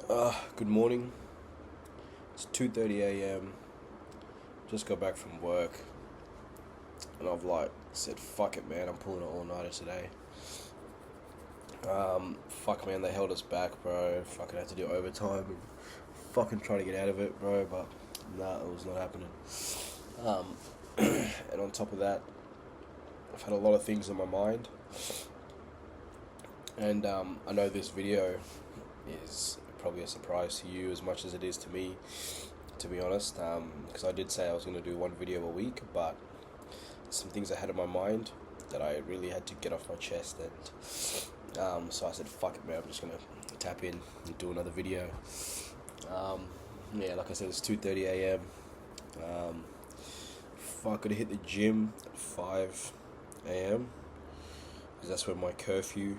Good morning. It's 2:30 a.m. Just got back from work, and I've said, "Fuck it, man. I'm pulling an all-nighter today." Fuck, man. They held us back, bro. Fucking had to do overtime and fucking try to get out of it, bro. But nah, it was not happening. Um, and on top of that, I've had a lot of things on my mind, and I know this video is probably a surprise to you as much as it is to me, to be honest, because I did say I was going to do one video a week, but some things I had in my mind that I really had to get off my chest, and so I said, fuck it, man, I'm just going to tap in and do another video. Yeah, like I said, it's 2:30 a.m. Fuck, gotta hit the gym at 5 a.m. because that's when my curfew.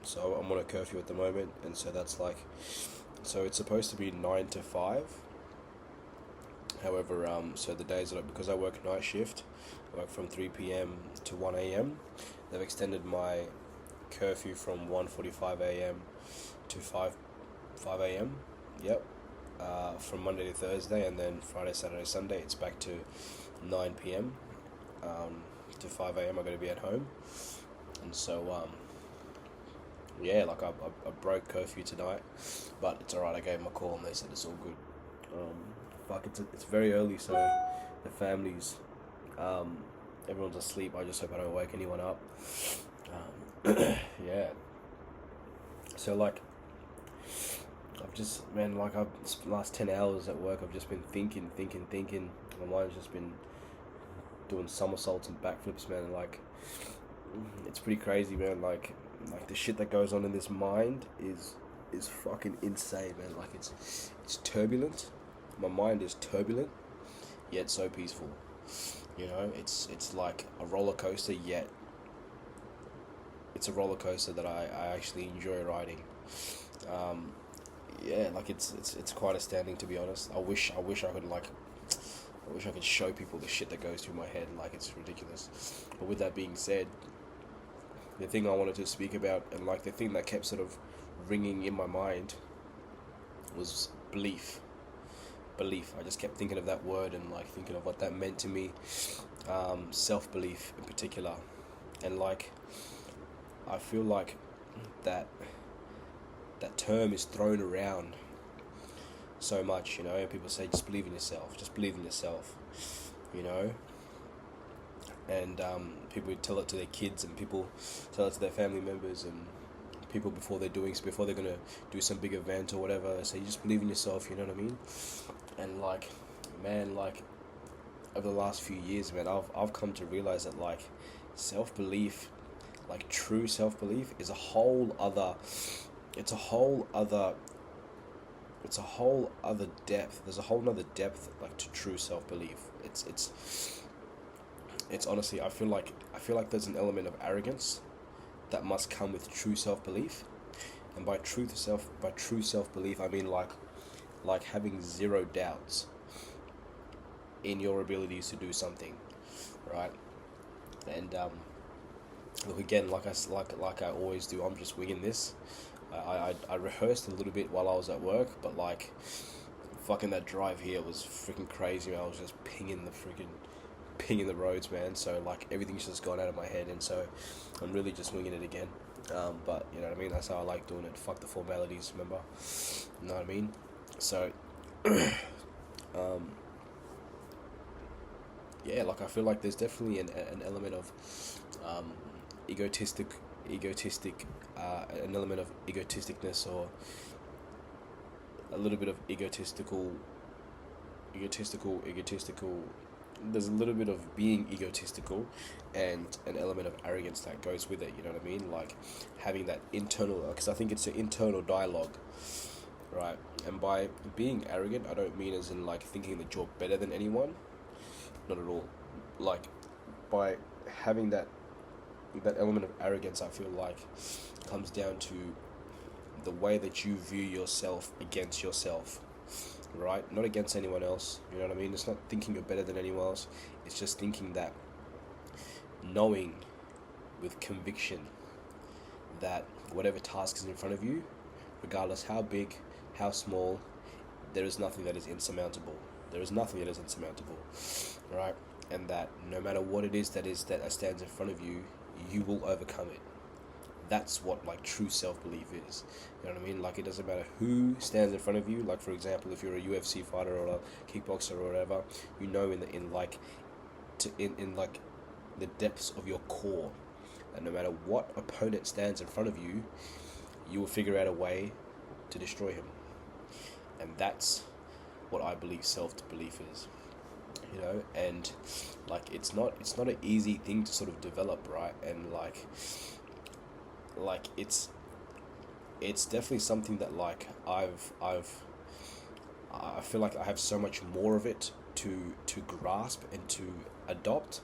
So I'm on a curfew at the moment, and so so it's supposed to be 9 to 5. However, so the days that because I work night shift, I work from 3 p.m. to 1 a.m. They've extended my curfew from 1:45 a.m. to 5 a.m. Yep. From Monday to Thursday, and then Friday, Saturday, Sunday, it's back to 9 p.m. To 5 a.m. I got to be at home, and so yeah, I broke curfew tonight, but it's alright. I gave them a call and they said it's all good. Fuck, it's very early, so the families, everyone's asleep. I just hope I don't wake anyone up. Yeah. So I've just, man, I've last 10 hours at work. I've just been thinking. My mind's just been doing somersaults and backflips, man. It's pretty crazy, man. Like the shit that goes on in this mind is fucking insane, man. It's turbulent. My mind is turbulent, yet so peaceful. You know, it's like a roller coaster, yet it's a roller coaster that I actually enjoy riding. Yeah, it's quite astounding, to be honest. I wish I could I wish I could show people the shit that goes through my head. It's ridiculous. But with that being said, the thing I wanted to speak about, and the thing that kept sort of ringing in my mind, was belief. Belief. I just kept thinking of that word and thinking of what that meant to me. Self belief in particular, and I feel like that term is thrown around so much, and people say just believe in yourself, you know, and people would tell it to their kids, and people tell it to their family members, and people before they're gonna do some big event or whatever. They say, you just believe in yourself, you know what I mean? And man, over the last few years, man, I've come to realize that self belief, true self belief, is a whole other. It's a whole other depth. There's a whole nother depth to true self belief. It's honestly, I feel like there's an element of arrogance that must come with true self belief, and by true self belief, I mean having zero doubts in your abilities to do something, right? And look, again, like I always do, I'm just winging this. I rehearsed a little bit while I was at work, but fucking that drive here was freaking crazy, man. I was just pinging the roads, man. So everything's just gone out of my head, and so I'm really just winging it again. But you know what I mean. That's how I like doing it. Fuck the formalities, remember? You know what I mean? So, yeah, I feel like there's definitely an element of egotistic, an element of egotisticness, or a little bit of egotistical. There's a little bit of being egotistical, and an element of arrogance that goes with it. You know what I mean? Having that internal, because I think it's an internal dialogue, right? And by being arrogant, I don't mean as in thinking that you're better than anyone. Not at all. By having that element of arrogance, I feel comes down to the way that you view yourself against yourself, right? Not against anyone else. You know what I mean? It's not thinking you're better than anyone else. It's just thinking that, knowing with conviction that whatever task is in front of you, regardless how big, how small, there is nothing that is insurmountable. There is nothing that is insurmountable, right? And that no matter what it is that stands in front of you, you will overcome it. That's what like true self belief is. You know what I mean? Like it doesn't matter who stands in front of you. Like for example, if you're a UFC fighter or a kickboxer or whatever, you know in like the depths of your core, and no matter what opponent stands in front of you, you will figure out a way to destroy him. And that's what I believe self-belief is, you know. And like it's not an easy thing to sort of develop, right? And like it's definitely something that like I feel like I have so much more of it to grasp and to adopt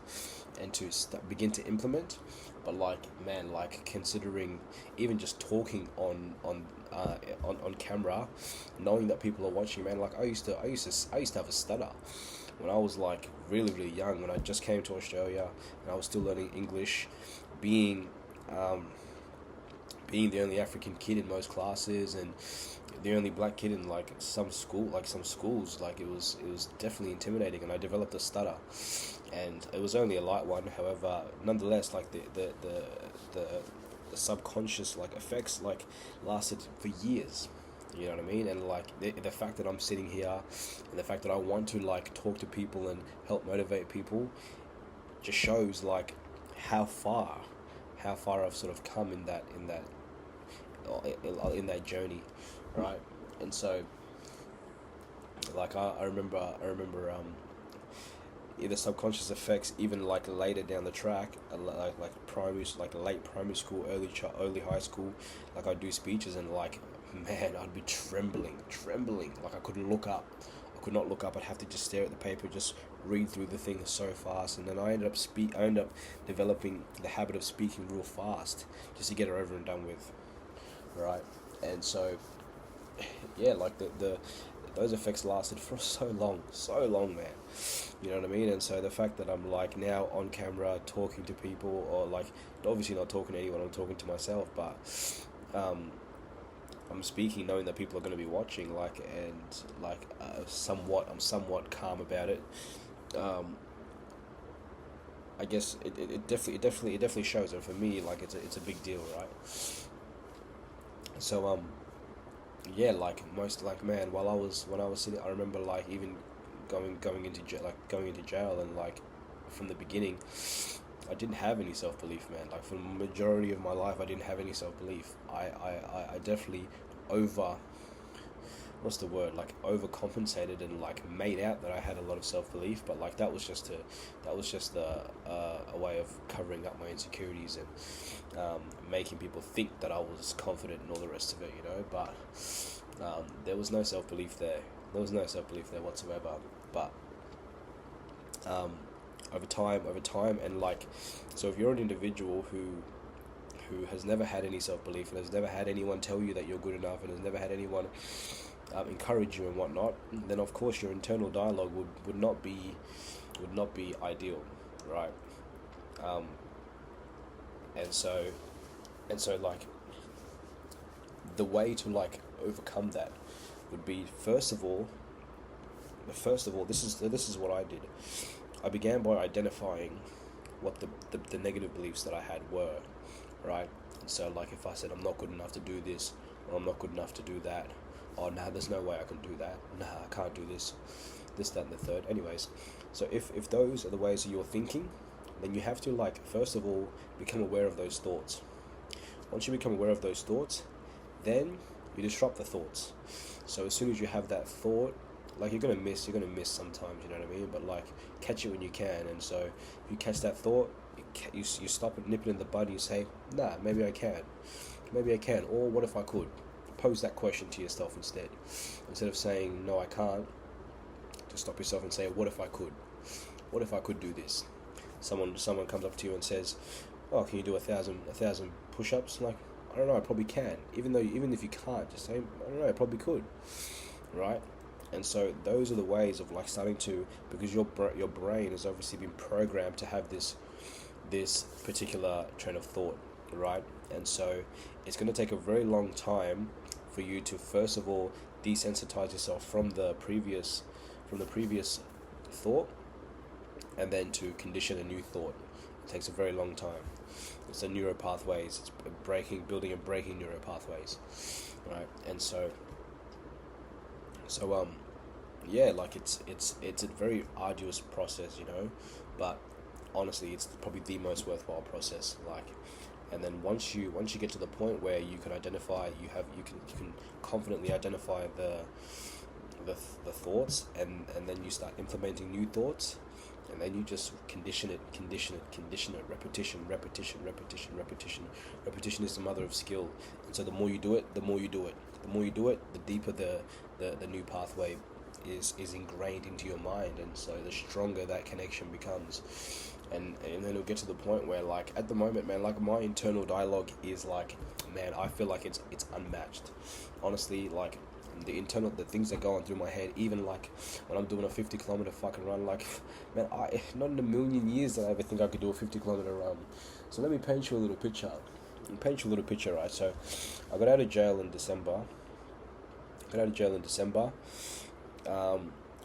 and to begin to implement. But like, man, like considering even just talking on camera, knowing that people are watching, man, like I used to have a stutter when I was like really young, when I just came to Australia and I was still learning English, being the only African kid in most classes and the only black kid in like some schools, like it was definitely intimidating, and I developed a stutter, and it was only a light one. However, nonetheless, like the subconscious like effects like lasted for years. You know what I mean? And like the fact that I'm sitting here, and the fact that I want to like talk to people and help motivate people, just shows like how far I've sort of come in that journey, right? And so, like I remember the subconscious effects even like later down the track, like late primary school, early high school, like I'd do speeches and like, man, I'd be trembling, like I could not look up. I'd have to just stare at the paper, just read through the thing so fast, and then I ended up developing the habit of speaking real fast just to get it over and done with, right? And so, yeah, like those effects lasted for so long, man. You know what I mean? And so the fact that I'm like now on camera talking to people, or like obviously not talking to anyone, I'm talking to myself, but I'm speaking knowing that people are going to be watching, like, and like I'm somewhat calm about it. I guess it definitely shows, and for me, like it's a big deal, right? So yeah, like most, like, man, when I was sitting, I remember like even going into jail, and like from the beginning, I didn't have any self-belief, man. Like for the majority of my life, I didn't have any self-belief. I definitely overcompensated and like made out that I had a lot of self-belief, but like that was just a way of covering up my insecurities and making people think that I was confident and all the rest of it, you know. But there was no self-belief there. Whatsoever. But over time, and like, so if you're an individual who has never had any self-belief and has never had anyone tell you that you're good enough, and has never had anyone encourage you and whatnot, then of course your internal dialogue would not be ideal, right? And so like the way to like overcome that would be, first of all, this is what I did. I began by identifying what the negative beliefs that I had were, right? And so like if I said I'm not good enough to do this, or I'm not good enough to do that, oh nah, there's no way I can do that, nah, I can't do this, that, and the third. Anyways, so if those are the ways that you're thinking, then you have to, like, first of all, become aware of those thoughts. Once you become aware of those thoughts, then you disrupt the thoughts. So as soon as you have that thought, like you're gonna miss sometimes, you know what I mean? But like, catch it when you can. And so if you catch that thought, you stop it, nip it in the bud, and you say, nah, maybe I can, or what if I could? Pose that question to yourself instead of saying no, I can't. Just stop yourself and say, what if I could do this? Someone comes up to you and says, oh, can you do 1,000 push-ups? Like, I don't know, I probably can. Even if you can't, just say, I don't know, I probably could, right? And so those are the ways of like starting to, because your brain has obviously been programmed to have this particular train of thought, right? And so it's going to take a very long time for you to first of all desensitize yourself from the previous thought, and then to condition a new thought. It takes a very long time. It's the neural pathways. It's building and breaking neural pathways, right? And yeah, like it's a very arduous process, but honestly, it's probably the most worthwhile process. Like, and then once you get to the point where you can identify, you can confidently identify the thoughts, and then you start implementing new thoughts, and then you just condition it, repetition. Repetition is the mother of skill. And so the more you do it, the deeper the new pathway is ingrained into your mind, and so the stronger that connection becomes. And then it'll get to the point where, like, at the moment, man, like, my internal dialogue is like, man, I feel like it's unmatched. Honestly, like, the things that go on through my head, even like when I'm doing a 50-kilometer fucking run, like, man, not in a million years that I ever think I could do a 50-kilometer run. So let me paint you a little picture. Right? So I got out of jail in December. I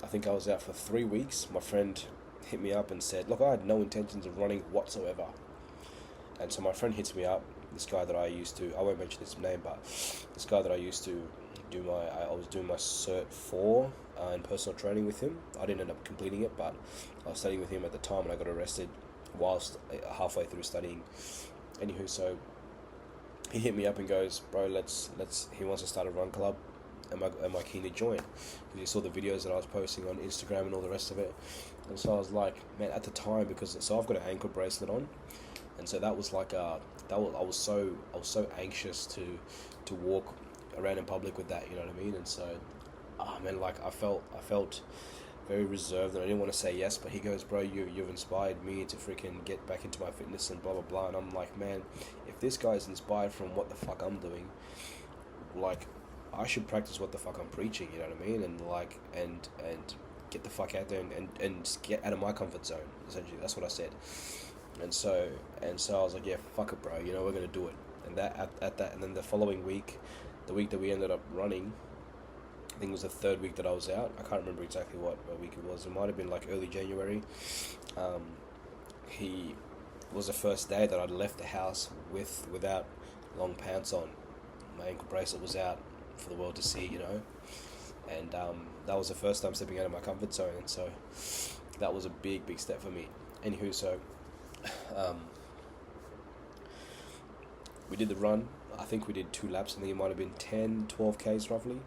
think I was out for 3 weeks. My friend hit me up and said, look, I had no intentions of running whatsoever. And so my friend hits me up, this guy that I won't mention his name, but this guy that I used to I was doing my Cert 4 in personal training with him. I didn't end up completing it, but I was studying with him at the time, and I got arrested whilst halfway through studying. Anywho, so he hit me up and goes, bro, he wants to start a run club. Am I keen to join? Because he saw the videos that I was posting on Instagram and all the rest of it. And so I was like, man, at the time, so I've got an ankle bracelet on, and so that was like I was so anxious to walk around in public with that, you know what I mean? And so, man, like, I felt very reserved, and I didn't want to say yes, but he goes, bro, you've inspired me to freaking get back into my fitness and blah blah blah. And I'm like, man, if this guy's inspired from what the fuck I'm doing, like, I should practice what the fuck I'm preaching, you know what I mean? And like, and get the fuck out there and get out of my comfort zone, essentially. That's what I said. And so I was like, yeah, fuck it, bro, we're gonna do it. And that and then the following week, the week that we ended up running, I think it was the third week that I was out. I can't remember exactly what week it was. It might have been like early January. He was the first day that I'd left the house without long pants on. My ankle bracelet was out for the world to see, and that was the first time stepping out of my comfort zone, and so that was a big step for me. Anywho, so we did the run. I think we did 2 laps. I think it might have been 10-12 Ks roughly.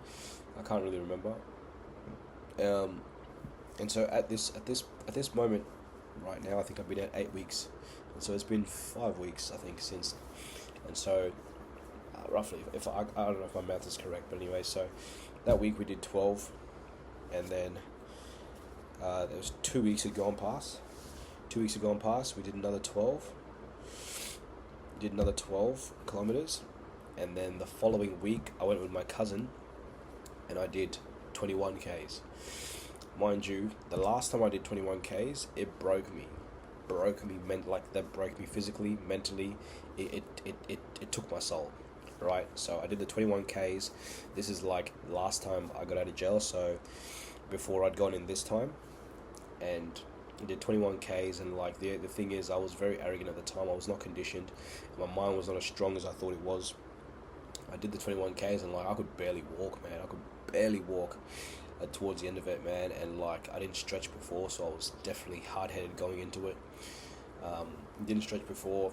I can't really remember. And so at this moment right now, I think I've been at 8 weeks, and so it's been 5 weeks, I think, since. And so roughly, if I don't know if my math is correct, but anyway, so that week we did 12, and then there was 2 weeks had gone past. 2 weeks had gone past. We did another 12. Did another 12 kilometers, and then the following week I went with my cousin, and I did 21 Ks. Mind you, the last time I did 21 Ks, it broke me, that broke me physically, mentally. It took my soul. Right, so I did the 21 Ks. This is like last time I got out of jail, so before I'd gone in this time, and I did 21 Ks. And like the thing is, I was very arrogant at the time. I was not conditioned. My mind was not as strong as I thought it was. I did the 21 Ks, and like I could barely walk, man. I could barely walk towards the end of it, man. And like I didn't stretch before, so I was definitely hard-headed going into it. Didn't stretch before,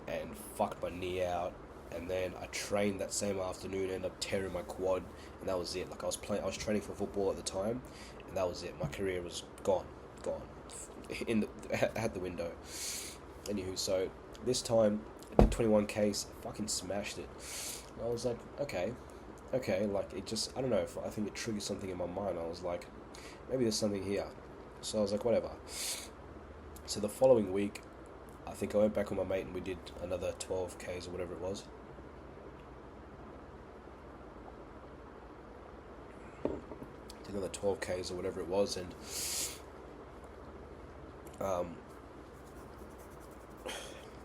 and fucked my knee out. And then I trained that same afternoon, ended up tearing my quad, and that was it. Like I was training for football at the time, and that was it. My career was gone, out the window. Anywho, so this time I did 21 Ks, fucking smashed it. And I was like, okay, like it just, I don't know, I think it triggered something in my mind. I was like, maybe there's something here. So I was like, whatever. So the following week, I think I went back with my mate and we did another 12 Ks or whatever it was. Did another 12 Ks or whatever it was, and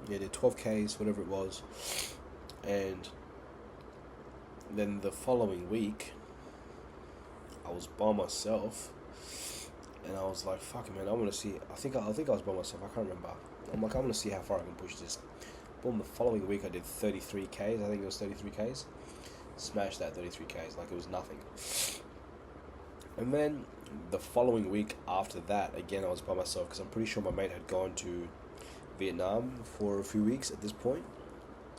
did 12 Ks, whatever it was, and then the following week, I was by myself, and I was like, "Fuck it, man! I want to see." I think I was by myself. I can't remember. I'm like, I want to see how far I can push this. Boom! The following week, I did 33 Ks. I think it was 33 Ks. Smashed that 33 Ks like it was nothing. And then the following week after that, again, I was by myself because I'm pretty sure my mate had gone to Vietnam for a few weeks at this point.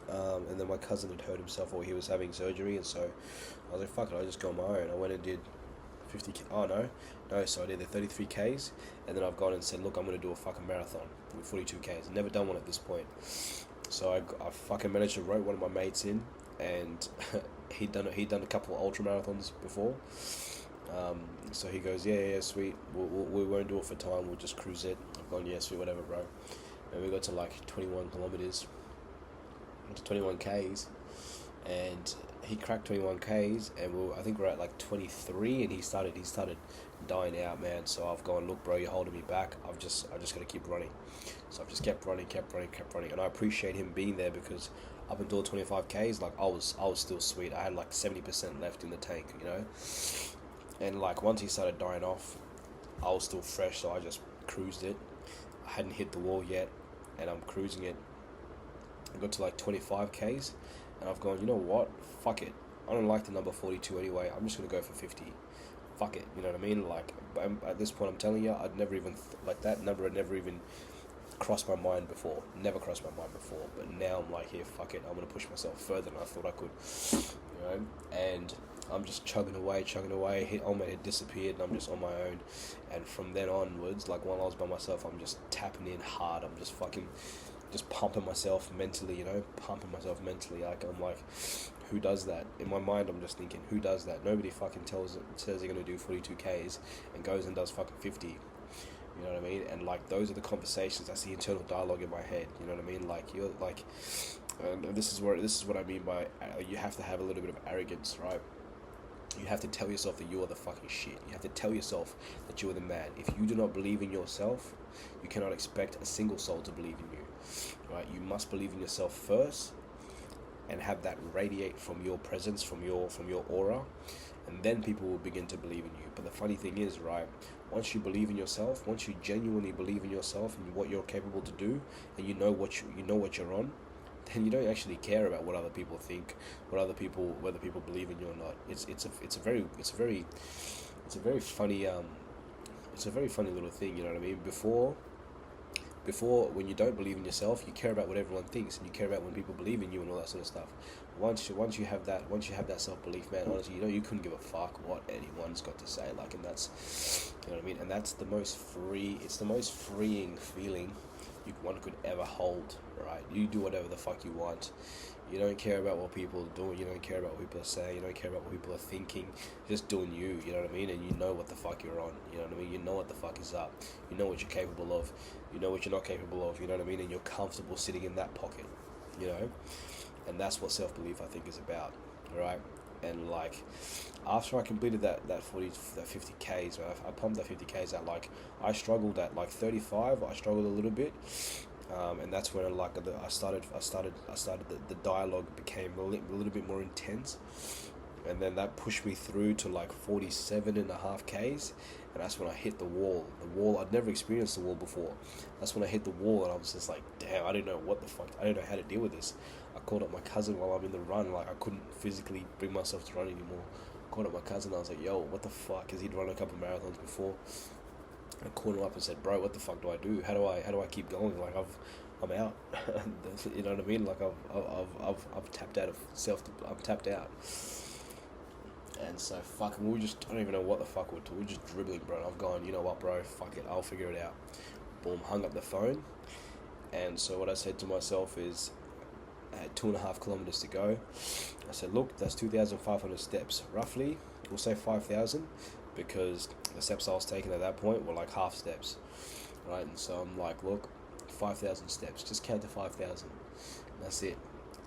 And then my cousin had hurt himself, or he was having surgery, and so I was like, fuck it, I'll just go on my own. I went and did 50 oh no, so I did the 33 Ks, and then I've gone and said, look, I'm going to do a fucking marathon with 42 Ks. I've never done one at this point. So I fucking managed to rope one of my mates in, and he'd done a couple of ultra marathons before. So he goes, yeah, sweet, we won't do it for time, we'll just cruise it. I've gone, yeah, sweet, whatever, bro. And we got to like 21 kilometers, to 21 Ks, and he cracked 21 Ks, and I think we're at like 23, and he started dying out, man. So I've gone, look, bro, you're holding me back. I just got to keep running. So I've just kept running, and I appreciate him being there, because up until 25 Ks, like I was still sweet. I had like 70% left in the tank, you know. And like once he started dying off, I was still fresh, so I just cruised it. I hadn't hit the wall yet, and I'm cruising it. I got to like 25 Ks, and I've gone, you know what? Fuck it. I don't like the number 42 anyway. I'm just going to go for 50. Fuck it. You know what I mean? Like, at this point, I'm telling you, I'd never even, like, that number had never even crossed my mind before. Never crossed my mind before. But now I'm like, here, fuck it. I'm going to push myself further than I thought I could. You know? And I'm just chugging away. Olmate had disappeared, and I'm just on my own. And from then onwards, like, while I was by myself, I'm just tapping in hard. I'm just fucking just pumping myself mentally, you know, like, I'm like, who does that? In my mind, I'm just thinking, who does that? Nobody fucking says they're going to do 42 Ks and goes and does fucking 50, you know what I mean? And like, those are the conversations, that's the internal dialogue in my head, you know what I mean? Like, you're like, and this is what I mean by, you have to have a little bit of arrogance, right? You have to tell yourself that you are the fucking shit. You have to tell yourself that you are the man. If you do not believe in yourself, you cannot expect a single soul to believe in you. Right? You must believe in yourself first, and have that radiate from your presence, from your aura, and then people will begin to believe in you. But the funny thing is, right, once you believe in yourself, once you genuinely believe in yourself and what you're capable to do, and you know what you're on, then you don't actually care about what other people think, whether people believe in you or not. It's a very funny little thing, you know what I mean? Before, when you don't believe in yourself, you care about what everyone thinks, and you care about when people believe in you and all that sort of stuff. Once you have that self-belief, man, honestly, you know, you couldn't give a fuck what anyone's got to say, like, and that's, you know what I mean, and that's the most freeing feeling one could ever hold, right? You do whatever the fuck you want. You don't care about what people are doing, you don't care about what people are saying, you don't care about what people are thinking, you're just doing you know what I mean? And you know what the fuck you're on, you know what I mean? You know what the fuck is up, you know what you're capable of, you know what you're not capable of, you know what I mean? And you're comfortable sitting in that pocket, you know? And that's what self-belief, I think, is about, right? And like, after I completed that 50 Ks, right, I pumped that 50 Ks out, like, I struggled at like 35, I struggled a little bit. And that's when I started the dialogue became a little bit more intense, and then that pushed me through to like 47.5 Ks, and that's when I hit the wall. I'd never experienced the wall before. That's when I hit the wall, and I was just like, damn, I didn't know how to deal with this. I called up my cousin while I'm in the run, like I couldn't physically bring myself to run anymore. I called up my cousin, I was like, yo, what the fuck, because he'd run a couple of marathons before. I called him up and said, bro, what the fuck do I do? How do I keep going? Like, I'm out. You know what I mean? Like, I've tapped out of I'm tapped out. And so, fucking, I don't even know what the fuck we're doing. We're just dribbling, bro. And I've gone, you know what, bro? Fuck it. I'll figure it out. Boom, hung up the phone. And so what I said to myself is, I had 2.5 kilometers to go. I said, look, that's 2,500 steps. Roughly, we'll say 5,000. Because the steps I was taking at that point were like half steps, right? And so I'm like, look, 5,000 steps, just count to 5,000, that's it.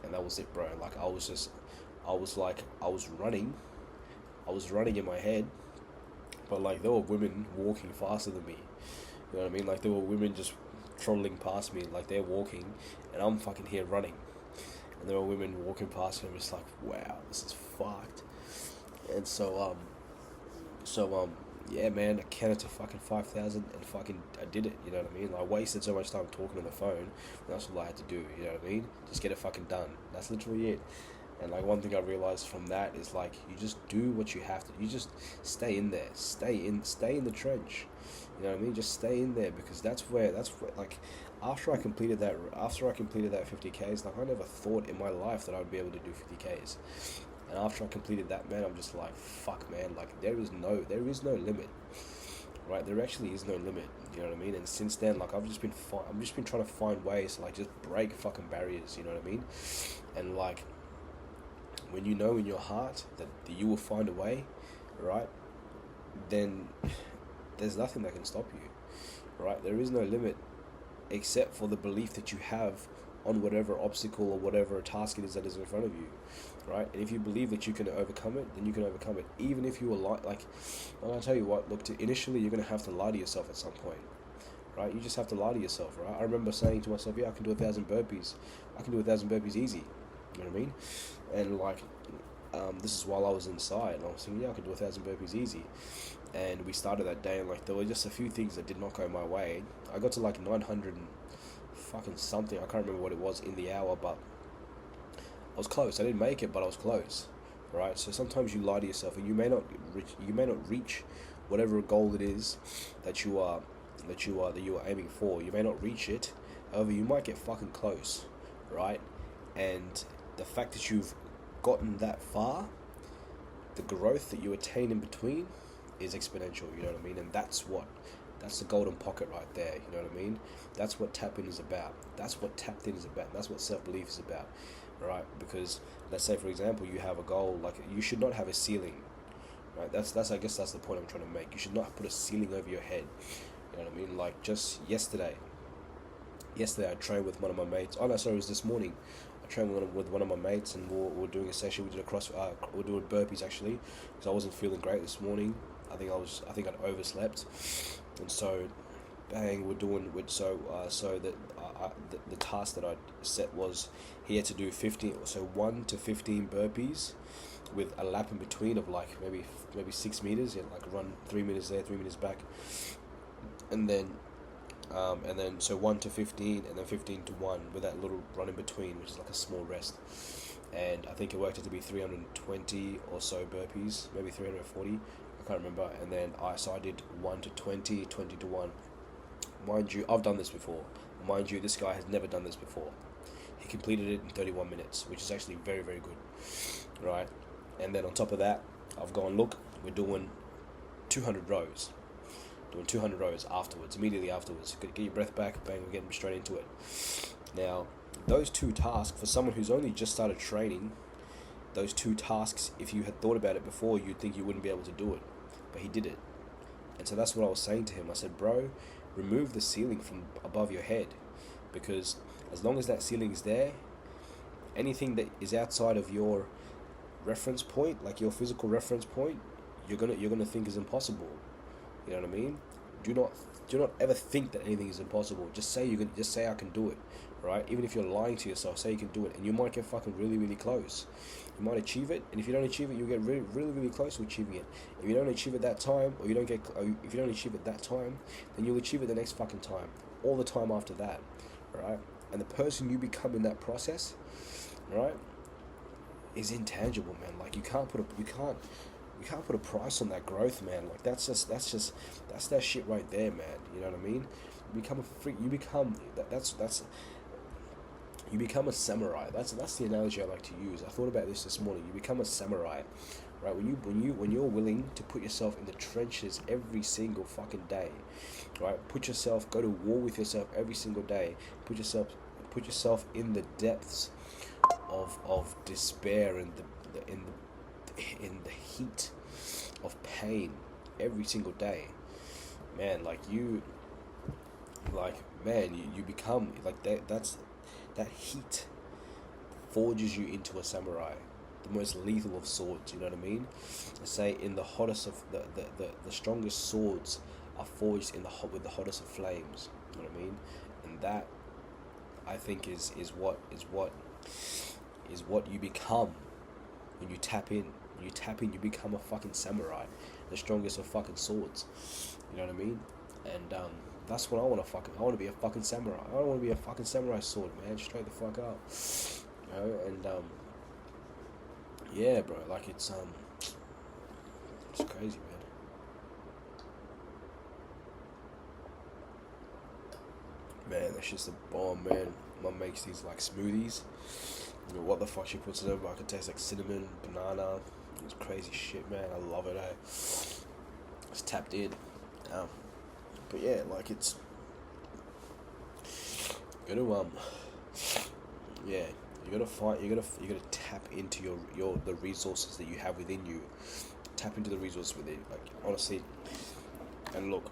And that was it, bro. Like, I was running in my head, but like, there were women walking faster than me, you know what I mean? Like, there were women just trotting past me, like, they're walking, and I'm fucking here running, and there were women walking past me, and I'm just like, wow, this is fucked. And yeah, man, I counted to fucking 5,000 and fucking I did it. You know what I mean? I wasted so much time talking on the phone. That's all I had to do. You know what I mean? Just get it fucking done. That's literally it. And like one thing I realized from that is like you just do what you have to. You just stay in there. Stay in the trench. You know what I mean? Just stay in there because that's where like after I completed that 50Ks, like I never thought in my life that I would be able to do 50Ks. And after I completed that, man, I'm just like, fuck, man, like there is no limit, right? There actually is no limit, you know what I mean? And since then, like I'm just been trying to find ways to like just break fucking barriers, you know what I mean? And like when you know in your heart that you will find a way, right? Then there's nothing that can stop you, right? There is no limit except for the belief that you have on whatever obstacle or whatever task it is that is in front of you, right? And if you believe that you can overcome it, then you can overcome it. Even if you were like I'll tell you what, look, initially you're going to have to lie to yourself at some point, right? You just have to lie to yourself, right? I remember saying to myself, yeah, I can do 1,000 burpees. I can do 1,000 burpees easy, you know what I mean? And like, this is while I was inside, and I was thinking, yeah, I can do 1,000 burpees easy. And we started that day, and like there were just a few things that did not go my way. I got to like 900 and fucking something. I can't remember what it was in the hour, but I was close. I didn't make it, but I was close, right? So sometimes you lie to yourself, and you may not reach whatever goal it is that you are aiming for. You may not reach it. However, you might get fucking close, right? And the fact that you've gotten that far, the growth that you attain in between is exponential, you know what I mean? And that's the golden pocket right there, you know what I mean? That's what tapping is about. That's what tapped in is about. That's what self-belief is about, right? Because let's say, for example, you have a goal, like you should not have a ceiling, right? That's I guess that's the point I'm trying to make. You should not put a ceiling over your head, you know what I mean? Like just yesterday I trained with one of my mates. Oh no, sorry, it was this morning. I trained with one of my mates, and we were doing a session. We did we're doing burpees actually, because I wasn't feeling great this morning. I think I'd overslept, and so, bang, the task that I set was he had to do 1 to 15 burpees, with a lap in between of like maybe 6 meters. Yeah, like run 3 meters there, 3 meters back, and then so 1 to 15, and then 15 to 1 with that little run in between, which is like a small rest. And I think it worked out to be 320 or so burpees, maybe 340. I can't remember. And then I did 1 to 20, 20 to 1. Mind you, I've done this before. Mind you, this guy has never done this before. He completed it in 31 minutes, which is actually very, very good, right? And then on top of that, I've gone, look, we're doing 200 rows. Doing 200 rows immediately afterwards. Get your breath back, bang, we're getting straight into it. Now, those two tasks, for someone who's only just started training, those two tasks, if you had thought about it before, you'd think you wouldn't be able to do it. But he did it. And so that's what I was saying to him. I said, bro, remove the ceiling from above your head, because as long as that ceiling is there, anything that is outside of your reference point, like your physical reference point, you're gonna think is impossible. You know what I mean? Do not ever think that anything is impossible. Just say I can do it, right? Even if you're lying to yourself, say you can do it, and you might get fucking really, really close. You might achieve it, and if you don't achieve it, you'll get really, really, really close to achieving it. If you don't achieve it that time, if you don't achieve it that time, then you'll achieve it the next fucking time, all the time after that, right? And the person you become in that process, right, is intangible, man. Like you can't put a price on that growth, man. Like that's that shit right there, man. You know what I mean? You become a freak. You become you become a samurai. That's the analogy I like to use. I thought about this morning. You become a samurai, right? When you're willing to put yourself in the trenches every single fucking day, right? Go to war with yourself every single day. Put yourself in the depths of despair and in the heat of pain every single day, man. You become like that. That heat forges you into a samurai, the most lethal of swords. You know what I mean? I say in the hottest of the strongest swords are forged with the hottest of flames. You know what I mean? And that, I think, is what you become when you tap in. When you tap in, you become a fucking samurai, the strongest of fucking swords. You know what I mean? And that's what I want to I want to be a fucking samurai. I don't want to be a fucking samurai sword, man. Straight the fuck up. You know, and yeah, bro, like it's crazy, man. Man, that's just a bomb, man. Mum makes these like smoothies. You know, what the fuck she puts in them? I can taste like cinnamon, banana. It's crazy shit, man. I love it. It's tapped in. But yeah, like it's you gotta yeah, you gotta fight. You gotta tap into the resources that you have within you. Tap into the resources within. Like honestly, and look,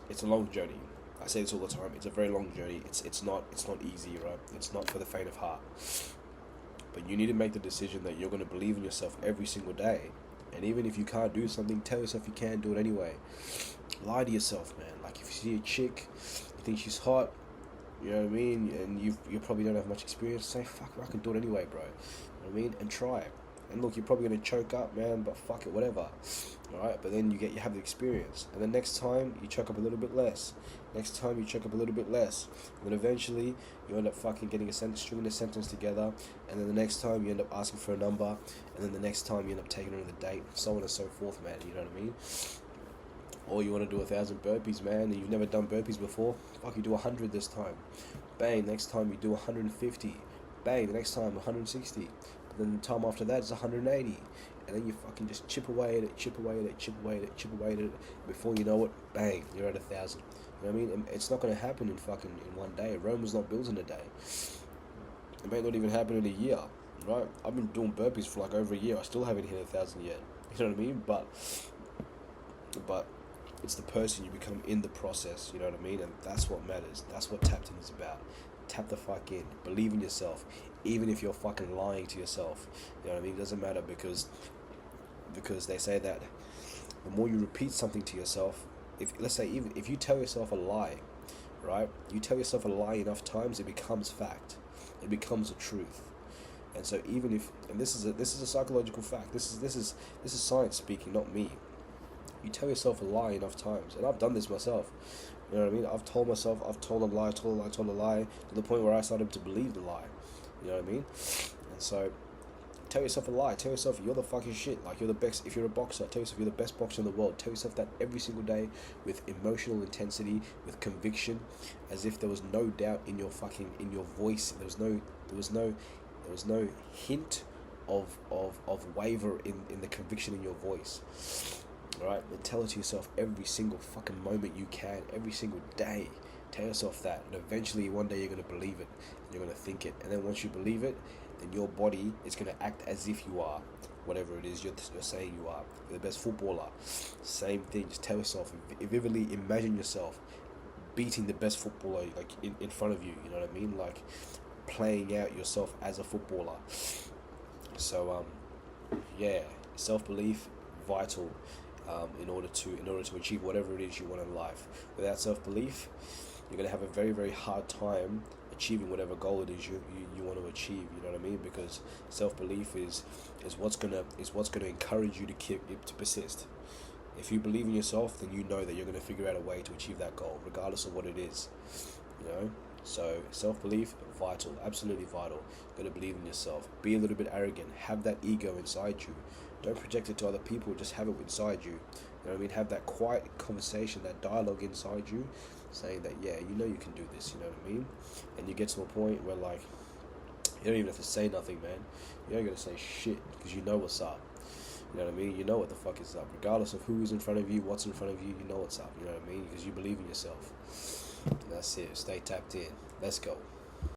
it's a long journey. I say this all the time. It's a very long journey. It's not easy, right? It's not for the faint of heart. But you need to make the decision that you're going to believe in yourself every single day. And even if you can't do something, tell yourself you can do it anyway. Lie to yourself, man. Like if you see a chick, you think she's hot, you know what I mean, and you probably don't have much experience, say, fuck it, I can do it anyway, bro. You know what I mean? And try it. And look, you're probably going to choke up, man, but fuck it, whatever. Alright, but then you have the experience. And then next time, you choke up a little bit less. Next time, you choke up a little bit less. And then eventually, you end up fucking getting stringing a sentence together. And then the next time, you end up asking for a number. And then the next time, you end up taking her on the date. So on and so forth, man, you know what I mean? Or you want to do 1,000 burpees, man, and you've never done burpees before. Fuck, you do 100 this time. Bang, next time you do 150. Bang, the next time 160. Then the time after that is 180, and then you fucking just chip away at it. Before you know it, bang, you're at 1,000. You know what I mean? And it's not going to happen in one day. Rome was not built in a day. It may not even happen in a year, right? I've been doing burpees for like over a year. I still haven't hit 1,000 yet. You know what I mean? But it's the person you become in the process. You know what I mean? And that's what matters. That's what tapped in is about. Tap the fuck in. Believe in yourself. Even if you're fucking lying to yourself. You know what I mean? It doesn't matter because they say that the more you repeat something to yourself, even if you tell yourself a lie, right? You tell yourself a lie enough times, it becomes fact. It becomes a truth. And so even if, and this is a psychological fact. This is science speaking, not me. You tell yourself a lie enough times, and I've done this myself. You know what I mean? I've told a lie, to the point where I started to believe the lie. You know what I mean? And so, tell yourself a lie. Tell yourself you're the fucking shit. Like you're the best. If you're a boxer, tell yourself you're the best boxer in the world. Tell yourself that every single day with emotional intensity, with conviction, as if there was no doubt in your voice. There was no hint of waver in the conviction in your voice. Alright, and tell it to yourself every single fucking moment you can, every single day. Tell yourself that, and eventually one day you're going to believe it, and you're going to think it, and then once you believe it, then your body is going to act as if you are whatever it is you're saying you are. You're the best footballer. Same thing, just tell yourself, vividly imagine yourself beating the best footballer like in front of you, you know what I mean? Like playing out yourself as a footballer. So yeah, self-belief, vital. In order to achieve whatever it is you want in life. Without self-belief, you're going to have a very, very hard time achieving whatever goal it is you want to achieve. You know what I mean? Because self-belief is what's going to encourage you to persist. If you believe in yourself, then you know that you're going to figure out a way to achieve that goal, regardless of what it is. You know? So self-belief, vital, absolutely vital. You've got to believe in yourself. Be a little bit arrogant. Have that ego inside you. Don't project it to other people, just have it inside you. You know what I mean? Have that quiet conversation, that dialogue inside you, saying that, yeah, you know you can do this, you know what I mean? And you get to a point where, like, you don't even have to say nothing, man. You don't got to say shit, because you know what's up. You know what I mean? You know what the fuck is up. Regardless of who is in front of you, what's in front of you, you know what's up, you know what I mean? Because you believe in yourself. And that's it. Stay tapped in. Let's go.